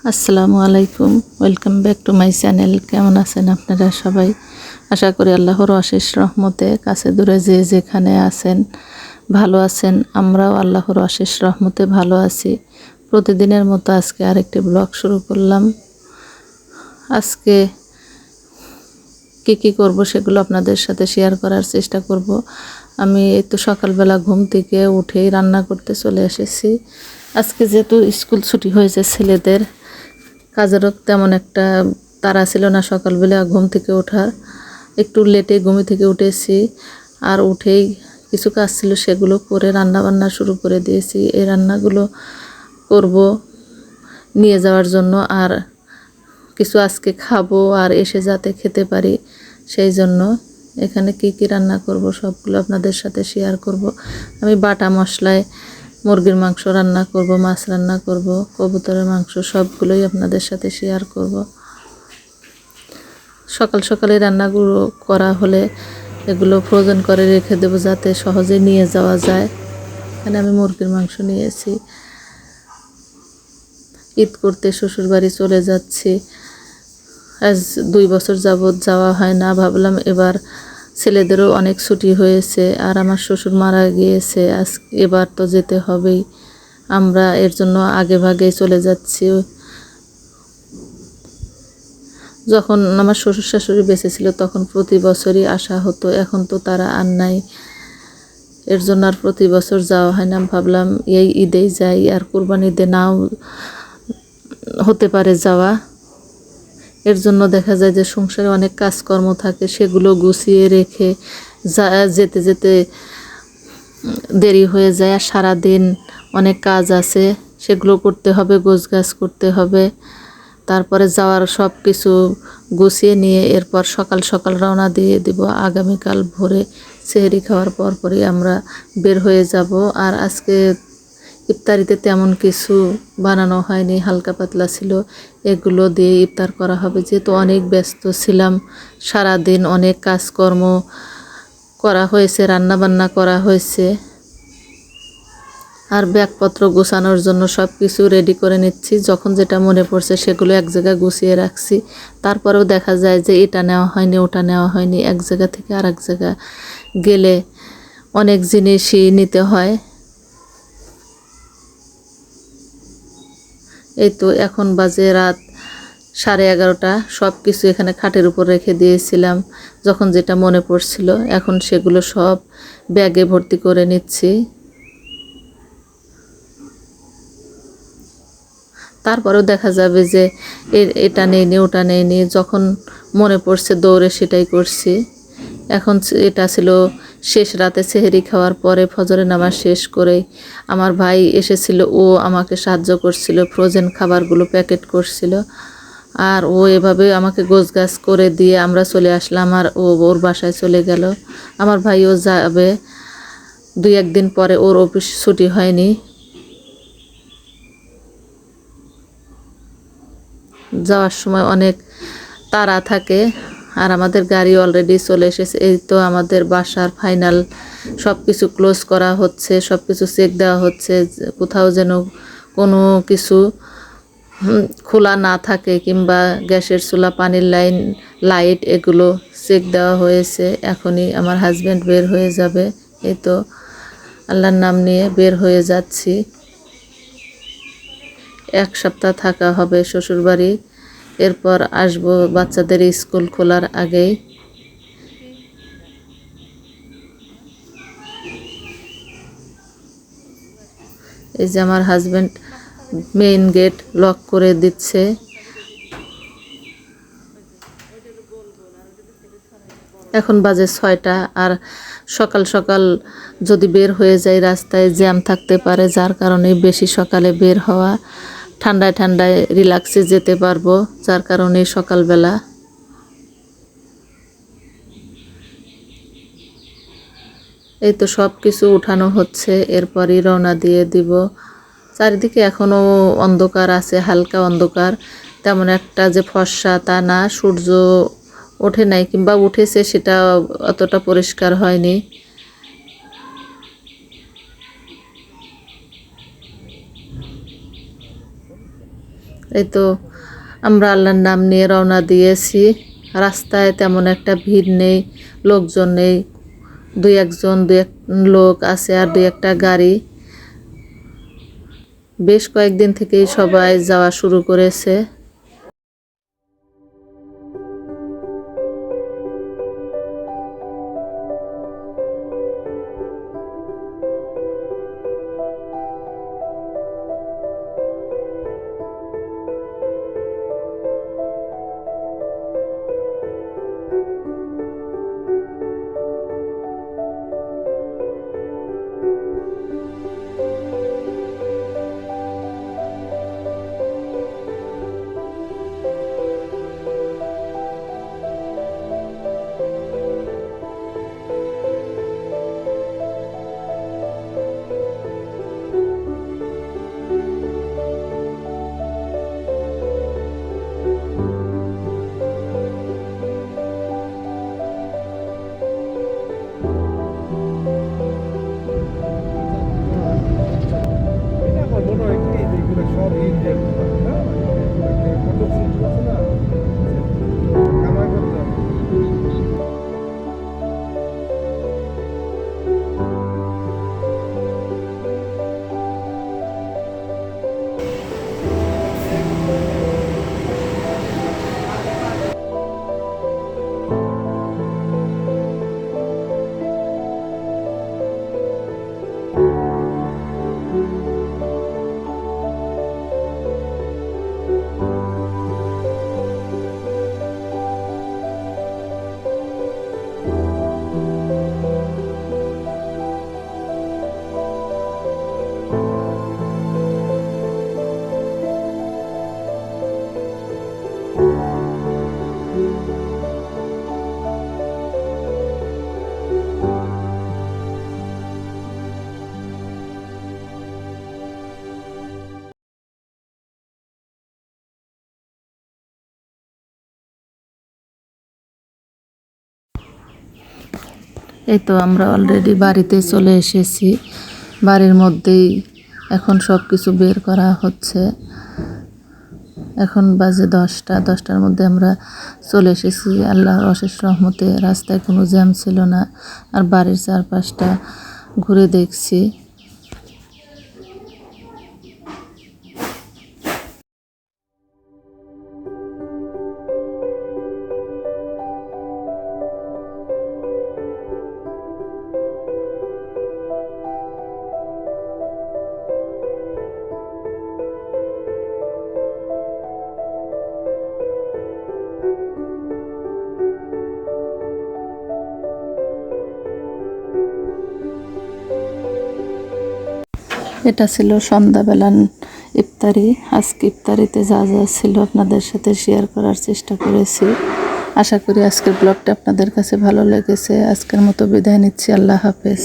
আসসালামু আলাইকুম, welcome back to my channel. কেমন আছেন আপনারা সবাই? আশা করি আল্লাহর অশেষ রহমতে কাছে দূরে যে যেখানে আছেন ভালো আছেন। আমরাও আল্লাহর অশেষ রহমতে ভালো আছি। প্রতিদিনের মতো আজকে আরেকটি ব্লগ শুরু করলাম। আজকে কি করব সেগুলো আপনাদের সাথে শেয়ার করার চেষ্টা করব। আমি এই তো সকালবেলা ঘুম থেকে উঠেই রান্না করতে চলে এসেছি। আজকে যেহেতু স্কুল ছুটি হয়েছে ছেলেদের, কাজেরও তেমন একটা তাড়া ছিল না। সকালবেলা ঘুম থেকে ওঠার একটু লেটে ঘুম থেকে উঠেছি, আর উঠেই কিছু কাজ ছিল সেগুলো করে রান্না বান্না শুরু করে দিয়েছি। এই রান্নাগুলো করব নিয়ে যাওয়ার জন্য, আর কিছু আজকে খাবো আর এসে যাতে খেতে পারি সেই জন্য এখানে কি রান্না করব সবগুলো আপনাদের সাথে শেয়ার করব। আমি বাটা মশলায় মুরগির মাংস রান্না করব, মাছ রান্না করব, কবুতরের মাংস, সবগুলোই আপনাদের সাথে শেয়ার করব। সকাল সকালে রান্নাগুলো করা হলে এগুলো ফ্রোজেন করে রেখে দেবো যাতে সহজে নিয়ে যাওয়া যায়। এখানে আমি মুরগির মাংস নিয়েছি। ঈদ করতে শ্বশুরবাড়ি চলে যাচ্ছি। আজ 2 বছর যাবৎ যাওয়া হয় না। ভাবলাম এবার ছেলেদেরও অনেক ছুটি হয়েছে, আর আমার শ্বশুর মারা গিয়েছে, এবার তো যেতে হবেই। আমরা এর জন্য আগে ভাগে চলে যাচ্ছি। যখন আমার শ্বশুর শাশুড়ি বেঁচে ছিল তখন প্রতি বছরই আসা হতো, এখন তো তারা আর নাই, এর জন্য আর প্রতি বছর যাওয়া হয় না। ভাবলাম এই ঈদেই যাই, আর কোরবানি ঈদে নাও হতে পারে যাওয়া। এর জন্য দেখা যায় যে সংসারে অনেক কাজকর্ম থাকে, সেগুলো গুছিয়ে রেখে যেতে যেতে দেরি হয়ে যায়। আর সারাদিন অনেক কাজ আছে, সেগুলো করতে হবে, গোছগাছ করতে হবে। তারপরে যাওয়ার সব কিছু গুছিয়ে নিয়ে এরপর সকাল সকাল রওনা দিয়ে দিব। আগামীকাল ভোরে সেহরি খাওয়ার পরই আমরা বের হয়ে যাব। আর আজকে ইফতারিতে তেমন কিছু বানানো হয়নি, হালকা পাতলা ছিল, এগুলো দিয়ে ইফতার করা হবে। যেহেতু অনেক ব্যস্ত ছিলাম, সারাদিন অনেক কাজকর্ম করা হয়েছে, রান্না বান্না করা হয়েছে। আর ব্যাগপত্র গোছানোর জন্য সব কিছু রেডি করে নিচ্ছি। যখন যেটা মনে পড়ছে সেগুলো এক জায়গায় গুছিয়ে রাখছি। তারপরেও দেখা যায় যে এটা নেওয়া হয়নি, ওটা নেওয়া হয়নি। এক জায়গা থেকে আর এক জায়গা গেলে অনেক জিনিসই নিতে হয়। এই তো এখন বাজে রাত 11:30। সব কিছু এখানে খাটের উপর রেখে দিয়েছিলাম যখন যেটা মনে পড়ছিল। এখন সেগুলো সব ব্যাগে ভর্তি করে নিচ্ছি। তারপরেও দেখা যাবে যে এটা নেইনি, ওটা নেইনি। যখন মনে পড়ছে দৌড়ে সেটাই করছি। এখন এটা ছিল শেষ রাতে সেহরি খাওয়ার পরে ফজরের নামাজ শেষ করে আমার ভাই এসেছিল, ও আমাকে সাহায্য করছিল, ফ্রোজেন খাবারগুলো প্যাকেট করছিল। আর ও এভাবে আমাকে গোছগাছ করে দিয়ে আমরা চলে আসলাম, আর ওর বাসায় চলে গেল। আমার ভাইও যাবে 2-1 দিন পরে, ওর অফিস ছুটি হয়নি। যাওয়ার সময় অনেক তাড়া থাকে। আর আমাদের গাড়ি অলরেডি চলে এসেছে। এই তো আমাদের বাসার ফাইনাল সব কিছু ক্লোজ করা হচ্ছে, সব কিছু চেক দেওয়া হচ্ছে, কোথাও যেন কোনো কিছু খোলা না থাকে, কিংবা গ্যাসের চুলা, পানির লাইন, লাইট, এগুলো চেক দেওয়া হয়েছে। এখনই আমার হাজব্যান্ড বের হয়ে যাবে। এই তো আল্লাহর নাম নিয়ে বের হয়ে যাচ্ছি। 1 সপ্তাহ থাকা হবে শ্বশুরবাড়ি, এরপর আসবো বাচ্চাদের স্কুল খোলার আগেই। এই যে আমার হাজব্যান্ড মেইন গেট লক করে দিচ্ছে। এখন বাজে 6টা। আর সকাল সকাল যদি বের হয়ে যায় রাস্তায় জ্যাম থাকতে পারে, যার কারণে বেশি সকালে বের হওয়া। ঠান্ডায় ঠান্ডায় রিল্যাক্সে যেতে পারবো, যার কারণে সকালবেলা। এই তো সব কিছু উঠানো হচ্ছে, এরপরই রওনা দিয়ে দিব। চারিদিকে এখনও অন্ধকার আছে, হালকা অন্ধকার, তেমন একটা যে ফর্সা তা না। সূর্য ওঠে নাই, কিংবা উঠেছে সেটা অতটা পরিষ্কার হয়নি। এই তো আমরা আল্লাহর নাম নিয়ে রওনা দিয়েছি। রাস্তায় তেমন একটা ভিড় নেই, লোকজন নেই, দু এক লোক আছে আর 2-1টা গাড়ি। বেশ কয়েকদিন থেকেই সবাই যাওয়া শুরু করেছে। এই তো আমরা অলরেডি বাড়িতে চলে এসেছি। বাড়ির মধ্যেই এখন সব কিছু বের করা হচ্ছে। এখন বাজে 10টার মধ্যে আমরা চলে এসেছি। আল্লাহর অশেষ রহমতে রাস্তায় কোনো জ্যাম ছিল না। আর বাড়ির চারপাশটা ঘুরে দেখছি। এটা ছিল সন্ধ্যাবেলার ইফতারি। আজকে ইফতারিতে যা যা ছিল আপনাদের সাথে শেয়ার করার চেষ্টা করেছি। আশা করি আজকের ব্লগটা আপনাদের কাছে ভালো লেগেছে। আজকের মতো বিদায় নিচ্ছি। আল্লাহ হাফেজ।